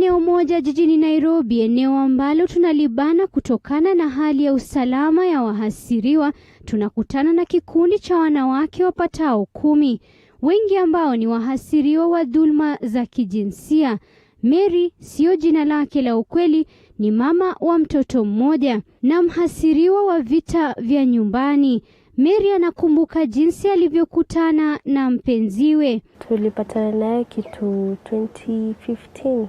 eneo moja jijini Nairobi, eneo ambalo tunalibana kutokana na hali ya usalama ya wahasiriwa, tunakutana na kikundi cha wanawake wapatao 10, wengi ambao ni wahasiriwa wa dhulma za kijinsia. Mary sio jina lake la ukweli, ni mama wa mtoto mmoja na mhasiriwa wa vita vya nyumbani. Mary anakumbuka jinsi alivyokutana na mpenziwe. Tulipatana naye kitu 2015.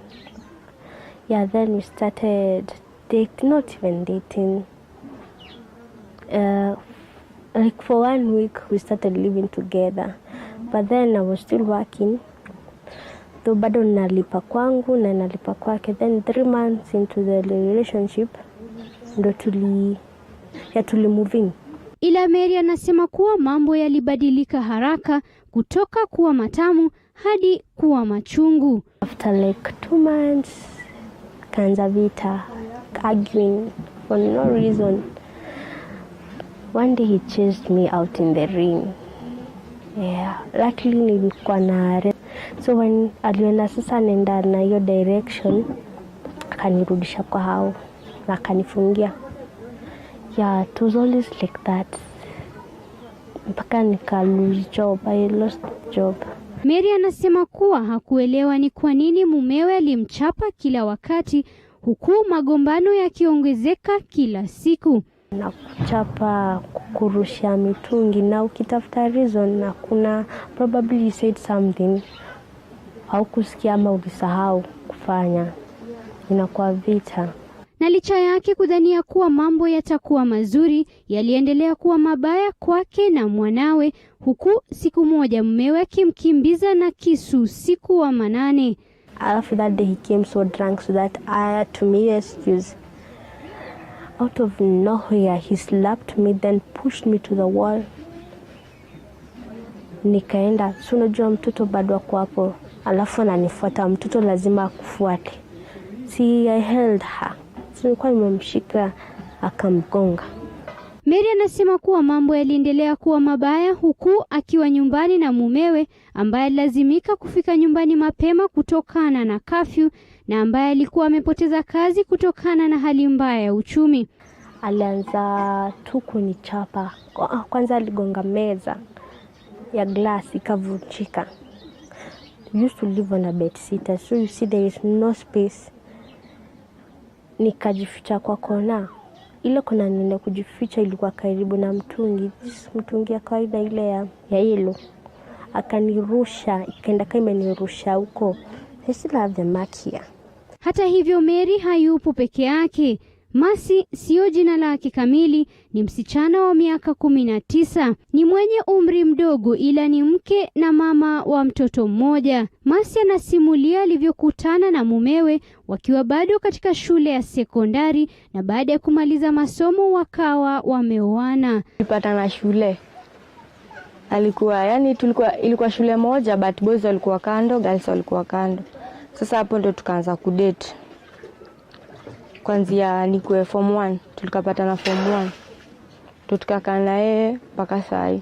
Yeah, then we started dating, not even dating. Like for 1 week we started living together. But then I was still working. Though bado nalipa kwangu na nalipa kwake. Then 3 months into the relationship ndo tuli move in. Ila Mary anasema kuwa mambo yalibadilika haraka kutoka kuwa matamu hadi kuwa machungu. After like 2 months, kanza vita, arguing for no reason. One day he chased me out in the ring. Yeah, luckily nilikuwa na so when aliona sasa nenda na hiyo direction, akanirudisha kwa hao na akanifungia. Yeah, it was always like that. Mpaka nika lose job. I lost job. Mary anasema kuwa hakuelewa ni kwa nini mumewe alimchapa kila wakati, huku magombano yakiongezeka kila siku. Na kuchapa, kukurusha mitungi, na ukitafuta reason na kuna probably you said something haukusikia ama ulisahau kufanya, inakuwa vita. Na licha yake kudhania kuwa mambo yatakuwa mazuri, yaliendelea kuwa mabaya kwake na mwanawe, huku siku moja mumewe akimkimbiza na kisu usiku wa manane. After that day he came so drunk so that I had to make excuse. Out of nowhere he slapped me, then pushed me to the wall. Nikaenda, so unajua mtoto bado wako hapo, alafu ananifuata, mtoto lazima akufuate. See, I held her. Nilikuwa nimemshika akamgonga. Mary anasema kuwa mambo yaliendelea kuwa mabaya huku akiwa nyumbani na mumewe ambaye lazimika kufika nyumbani mapema kutokana na kafyu na ambaye alikuwa amepoteza kazi kutokana na hali mbaya ya uchumi. Alianza tu kunichapa. Kwanza aligonga meza ya glasi ikavunjika. We used to live on a bed sitter, so you see there is no space. Nikajificha kwa kona. Ile kona nile kujificha ilikuwa karibu na mtungi ya kawaida ile ya yellow. Akanirusha, ikaenda kama imenirusha huko. I still have the mark here. Hata hivyo Mary hayupo peke yake. Masi sio jina lake kamili, ni msichana wa miaka 19. Ni mwenye umri mdogo ila ni mke na mama wa mtoto mmoja. Masi anasimulia alivyokutana na mumewe wakiwa bado katika shule ya sekondari na baada ya kumaliza masomo wakawa wameoana. Tulipatana shule. Ilikuwa shule moja but boys walikuwa kando, girls walikuwa kando. Sasa hapo ndo tukaanza kudate. Kwanzia nikuwe form 1, tulikapatana form 1. Tukakaa na yeye mpaka sai.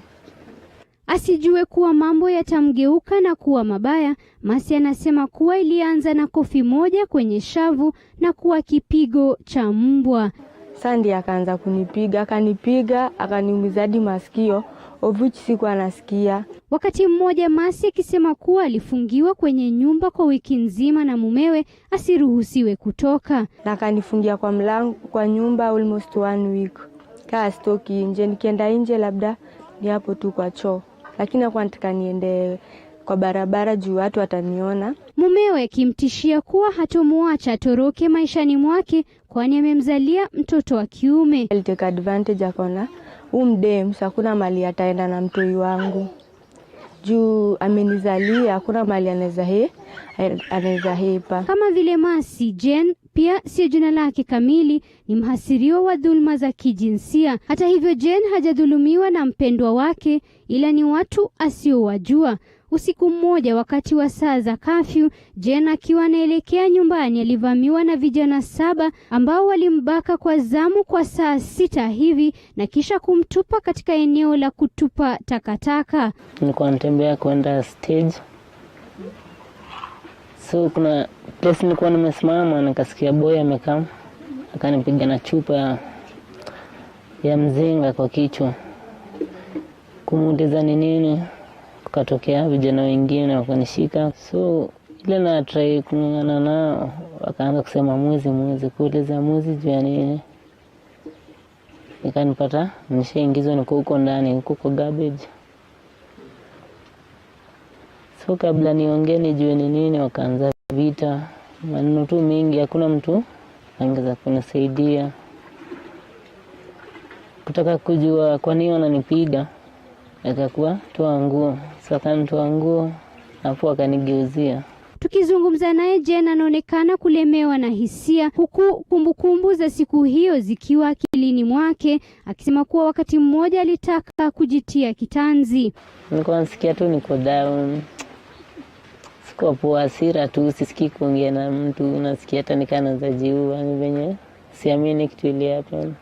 Asijue kuwa mambo yatamgeuka na kuwa mabaya, Masi anasema kuwa ilianza na kofi moja kwenye shavu na kuwa kipigo cha mbwa. Sandi akaanza akanipiga, akaniumiza hadi masikio, ovuchi siku anasikia. Wakati mmoja Masi akisema kuwa alifungiwa kwenye nyumba kwa wiki nzima na mumewe asiruhusiwe kutoka. Na akanifungia kwa mlango kwa nyumba almost 1 week. Kaa stoki nje, nikienda nje labda ni hapo tu kwa choo. Lakini hakuwa nataka niende kwa barabara juu watu wataniona. Mumewe akimtishia kuwa hatomuacha toroke maishani mwake kwani amemzalia mtoto wa kiume. Aliteka advantage akaona mdem hakuna mali ataenda na mtoi wangu. Juu amenizalia hakuna mali anaweza hepa. Kama vile Masi, Jen pia sio jina lake kamili, ni mhasiriwa wa dhulma za kijinsia. Hata hivyo Jen hajadhulumiwa na mpendwa wake ila ni watu asiowajua. Usiku mmoja wakati wa saa za kafyu, Jen akiwa anaelekea nyumbani alivamiwa na vijana 7 ambao walimbaka kwa zamu kwa saa 6 hivi na kisha kumtupa katika eneo la kutupa takataka. Nilikuwa natembea kwenda stage. So kuna place nilikuwa nimesimama nikasikia boy amekaa akanipiga na chupa ya mzinga kwa kichwa. Kumuuliza ni nini, kukatokea vijana wengine wakanishika. So ile na try kung'ang'ana nao, wakaanza kusema mwizi, kuuliza mwizi juu ya nini. Nikanipata nishaingizwa niko huko ndani, huko kwa garbage. So kabla niongee nijue ni nini, wakaanza vita, maneno tu mingi, hakuna mtu angeza kunisaidia. Kutaka kujua kwa nini wananipiga, akakuwa toa nguo. Sasa nitoa nguo, hapo akanigeuzia. Tukizungumza naye Jen anaonekana kulemewa na hisia, huku kumbukumbu za siku hiyo zikiwa akilini mwake, akisema kuwa wakati mmoja alitaka kujitia kitanzi. Nilikuwa nasikia tu niko down. Sikuwa poa, hasira tu, sisikii kuongea na mtu, nasikia hata nikana za jiua, ni venye siamini kitu ile happen.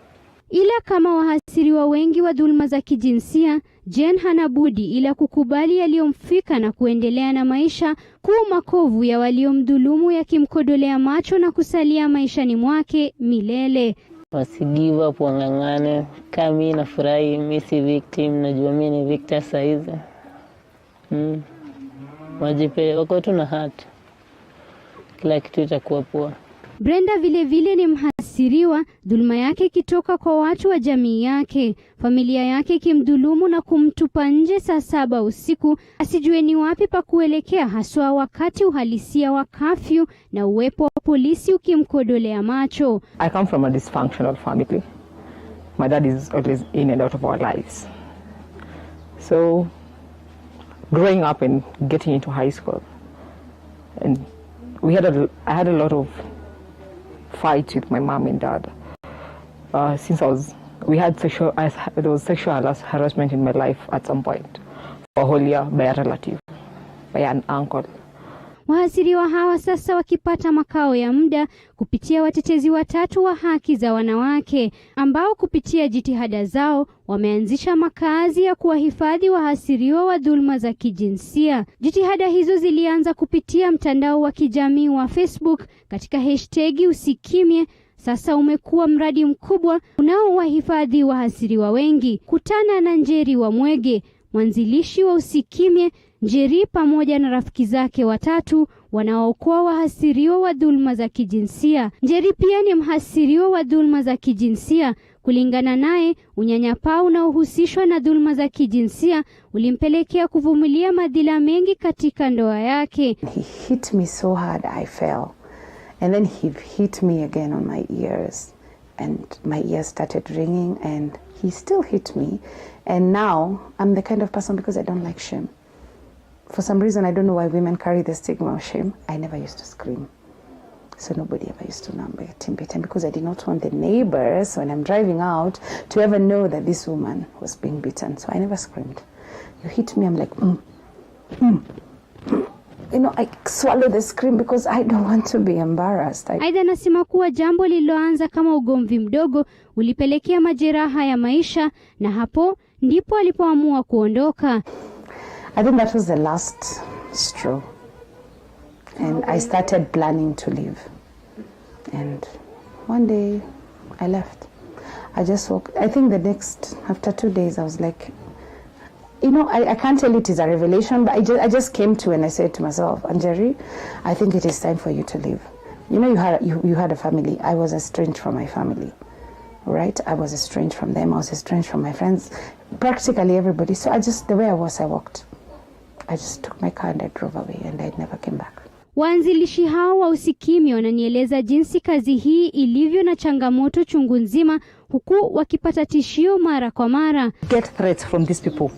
Ila kama wahasiriwa wengi wa dhulma za kijinsia, Jen hana budi ila kukubali yaliyomfika na kuendelea na maisha, kuu makovu ya waliomdhulumu yakimkodolea macho na kusalia maishani mwake milele. Wasigive up, wang'ang'ane. Kama mimi nafurahi, mimi si victim, najua mimi ni victor saizi. Wajipe, wako tu na hati, kila kitu itakuwa poa. Brenda vile ni mhasiriwa, dhulma yake ikitoka kwa watu wa jamii yake, familia yake ikimdhulumu na kumtupa nje saa 7 usiku, asijue ni wapi pa kuelekea, haswa wakati uhalisia wa kafyu na uwepo wa polisi ukimkodolea macho. I come from a dysfunctional family. My dad is always in and out of our lives. So growing up and getting into high school, and I had a lot of fights with my mom and dad. Since there was sexual harassment in my life at some point, for a whole year, by a relative, by an uncle. Wahasiriwa hawa sasa wakipata makao ya muda kupitia watetezi watatu wa haki za wanawake, ambao kupitia jitihada zao wameanzisha makazi ya kuwahifadhi wahasiriwa wa dhulma za kijinsia. Jitihada hizo zilianza kupitia mtandao wa kijamii wa Facebook katika hashtag usikimye. Sasa umekuwa mradi mkubwa unaowahifadhi wahasiriwa wengi. Kutana na Njeri wa Mwege, mwanzilishi wa Usikimye. Njeri pamoja na rafiki zake watatu wanaokoa wahasiriwa wa dhulma za kijinsia. Njeri pia ni mhasiriwa wa dhulma za kijinsia. Kulingana naye, unyanyapaa unaohusishwa na dhulma za kijinsia ulimpelekea kuvumilia madhila mengi katika ndoa yake. He hit me so hard I fell. And then he hit me again on my ears. And my ears started ringing and he still hit me. And now I'm the kind of person, because I don't like shame. For some reason, I don't know why women carry the stigma of shame. I never used to scream. So nobody ever used to know I'm beaten, because I did not want the neighbors, when I'm driving out, to ever know that this woman was being beaten. So I never screamed. You hit me, I'm like, You know, I swallow the scream because I don't want to be embarrassed. Aidha nasema kuwa jambo lililoanza kama ugomvi mdogo ulipelekea majeraha ya maisha, na hapo ndipo alipoamua kuondoka. I think that was the last straw. And I started planning to leave. And one day I left. I just walked. I think after 2 days, I was like, you know, I can't tell it is a revelation, but I just came to and I said to myself, Anjeri, I think it is time for you to leave. You know, you had a family. I was estranged from my family, right? I was estranged from them. I was estranged from my friends, practically everybody. So the way I walked. I just took my car and I drove away and I never came back. Waanzilishi hao wa Usikimye wananieleza jinsi kazi hii ilivyo na changamoto chungu nzima, huku wakipata tishio mara kwa mara. Get threats from these people.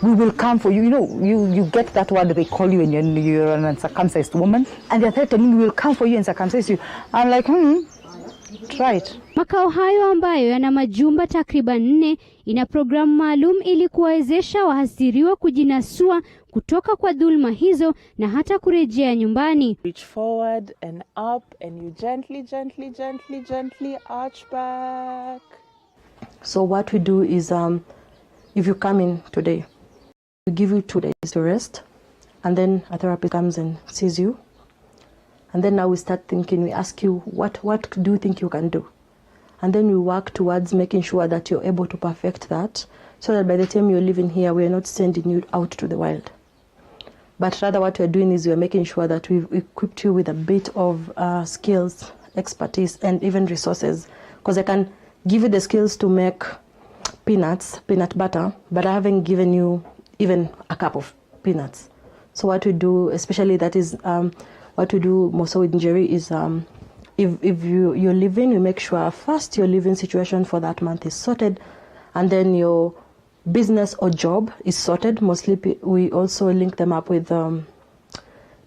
We will come for you. You know, you get that word they call you when you're an uncircumcised woman, and they're threatening we will come for you and circumcise you. I'm like, try it. Makao hayo ambayo yana majumba takriban 4 ina programu maalum ili kuwawezesha wahasiriwa kujinasua kutoka kwa dhulma hizo na hata kurejea nyumbani. Reach forward and up and you gently arch back. So what we do is if you come in today, we give you 2 days to rest, and then a therapist comes and sees you And then now we start thinking, we ask you, what do you think you can do? And then we work towards making sure that you're able to perfect that, so that by the time you're living here, we are not sending you out to the wild. But rather what we're doing is we're making sure that we've equipped you with a bit of skills, expertise, and even resources. Because I can give you the skills to make peanut butter, but I haven't given you even a cup of peanuts. So what we do, especially that is what we do most with Njeri is if you're living, we make sure first your living situation for that month is sorted, and then your business or job is sorted. Mostly we also link them up with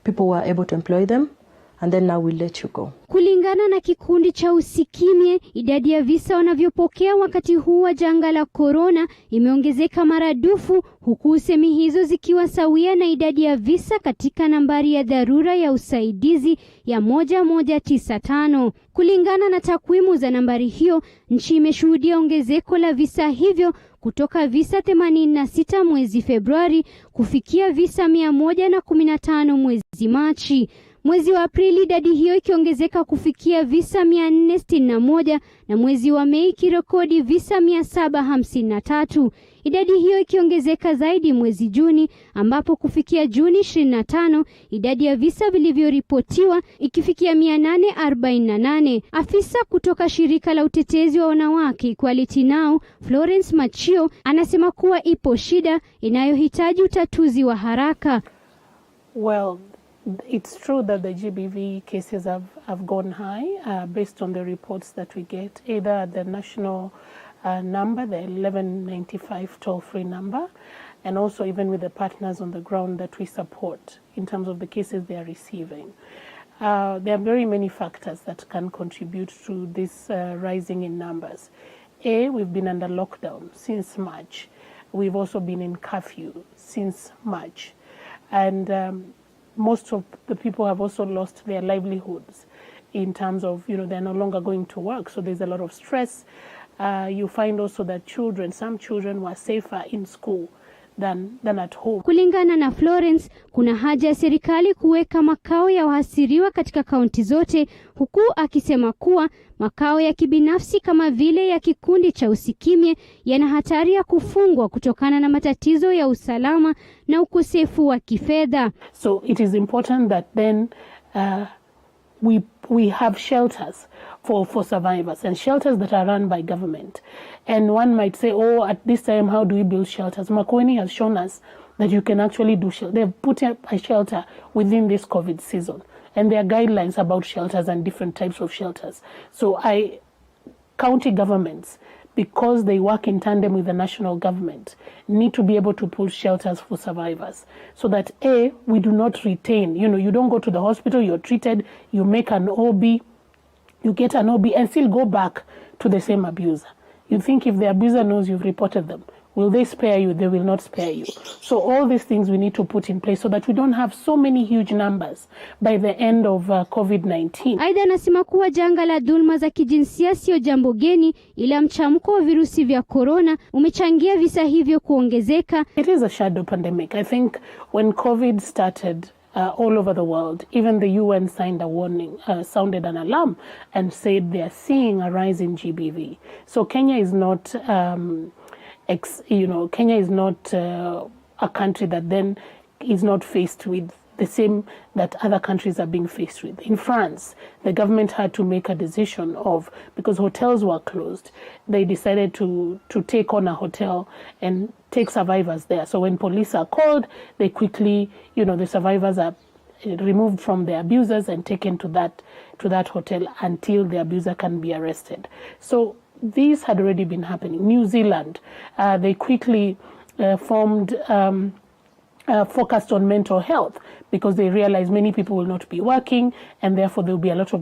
people who are able to employ them, and then now we let you go. Kulingana na kikundi cha Usikimye, idadi ya visa wanavyopokea wakati huu wa janga la corona imeongezeka maradufu, huku semi hizo zikiwa sawia na idadi ya visa katika nambari ya dharura ya usaidizi ya 1195. Kulingana na takwimu za nambari hiyo, nchi imeshuhudia ongezeko la visa hivyo kutoka visa 86 mwezi Februari kufikia visa 115 mwezi Machi. Mwezi wa Aprili idadi hiyo ikiongezeka kufikia visa 461 na mwezi wa Mei kirekodi visa 753. Idadi hiyo ikiongezeka zaidi mwezi Juni, ambapo kufikia Juni 25 idadi ya visa vilivyoripotiwa ikifikia 848. Afisa kutoka shirika la utetezi wa wanawake Equality Now, Florence Machio, anasema kuwa ipo shida inayohitaji utatuzi wa haraka. Well, it's true that the GBV cases have gone high based on the reports that we get, either at the national number, the 1195 toll-free number, and also even with the partners on the ground that we support in terms of the cases they are receiving. There are very many factors that can contribute to this rising in numbers. We've been under lockdown since March. We've also been in curfew since March. And most of the people have also lost their livelihoods in terms of, they're no longer going to work. So there's a lot of stress. You find also that some children were safer in school than at home. Kulingana na Florence, kuna haja ya serikali kuweka makao ya wahasiriwa katika kaunti zote, huku akisema kuwa makao ya kibinafsi kama vile ya kikundi cha Usikimye yana hatari ya kufungwa kutokana na matatizo ya usalama na ukosefu wa kifedha. So it is important that then we have shelters for survivors, and shelters that are run by government. And one might say, at this time, how do we build shelters? Makueni has shown us that you can actually do shelter. They've put up a shelter within this COVID season, and there are guidelines about shelters and different types of shelters. So county governments, because they work in tandem with the national government, need to be able to pull shelters for survivors, so that we do not retain, you don't go to the hospital, you're treated, you make an OB, you get an OB and still go back to the same abuser. You think if the abuser knows you've reported them, will they spare you? They will not spare you. So all these things we need to put in place so that we don't have so many huge numbers by the end of COVID-19. Aidha anasema kuwa janga la dhulma za kijinsia sio jambo geni, ila mchamko wa virusi vya corona umechangia visa hivyo kuongezeka. It is a shadow pandemic. I think when COVID started all over the world, even the UN signed a warning, sounded an alarm and said they are seeing a rise in GBV. So Kenya is not Kenya is not a country that then is not faced with the same that other countries are being faced with. In France, the government had to make a decision because hotels were closed, they decided to take on a hotel and take survivors there. So when police are called, they quickly, the survivors are removed from the abusers and taken to that hotel until the abuser can be arrested. So these had already been happening. New Zealand, they quickly formed, focused on mental health because they realized many people will not be working, and therefore there will be a lot of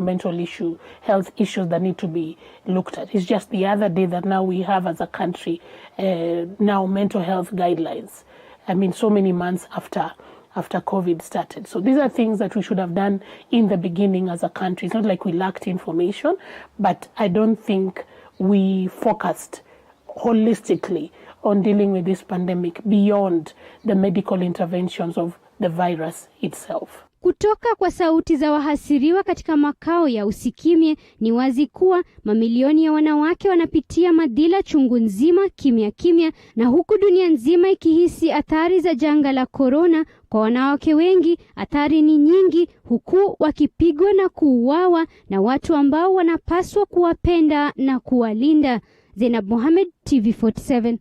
health issues that need to be looked at. It's just the other day that now we have as a country now mental health guidelines. I mean, so many months after COVID started. So these are things that we should have done in the beginning as a country. It's not like we lacked information, but I don't think we focused holistically on dealing with this pandemic beyond the medical interventions of the virus itself. Kutoka kwa sauti za wahasiriwa katika makao ya usikimye, ni wazi kuwa mamilioni ya wanawake wanapitia madhila chungu nzima kimya kimya, na huku dunia nzima ikihisi athari za janga la korona, kwa wanawake wengi athari ni nyingi, huku wakipigwa na kuuawa na watu ambao wanapaswa kuwapenda na kuwalinda. Zainab Mohamed, TV47.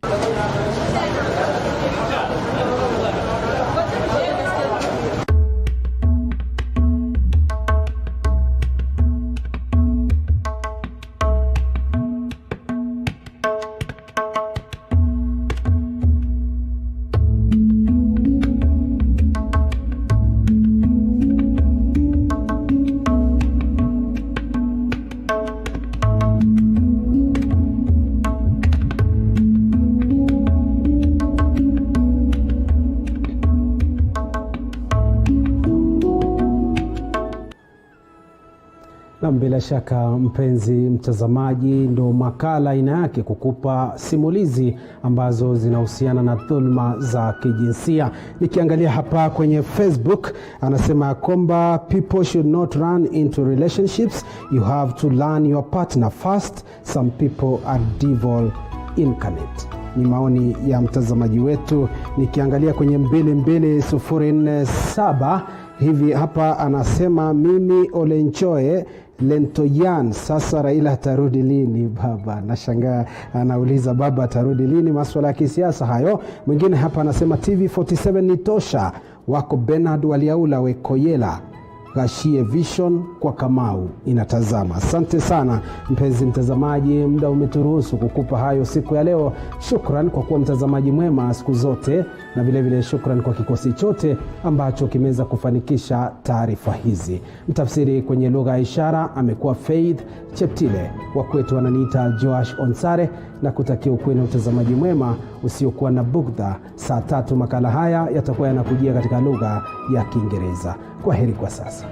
Na bila shaka mpenzi mtazamaji, ndo makala aina yake kukupa simulizi ambazo zinahusiana na dhulma za kijinsia. Nikiangalia hapa kwenye Facebook, anasema kwamba people should not run into relationships, you have to learn your partner first, some people are devil incarnate. Ni maoni ya mtazamaji wetu. Nikiangalia kwenye 22047 hivi hapa anasema mimi Olenchoe Lentoyan, sasa Raila atarudi lini baba? Nashangaa anauliza baba atarudi lini, masuala ya kisiasa hayo. Mwingine hapa anasema TV47 ni tosha, wako Bernard Waliaula Wekoyela, Gashie Vision kwa Kamau inatazama. Asante sana mpenzi mtazamaji, muda umeturuhusu kukupa hayo siku ya leo. Shukran kwa kuwa mtazamaji mwema siku zote, na vile vile shukran kwa kikosi chote ambacho kimeweza kufanikisha taarifa hizi. Mtafsiri kwenye lugha ya ishara amekuwa Faith Cheptile, wa kwetu wananiita Joash Onsare, na kutakia ukweli utazamaji mwema usiokuwa na bugdha. Saa 3 makala haya yatakuwa yanakujia katika lugha ya Kiingereza. Kwaheri kwa sasa.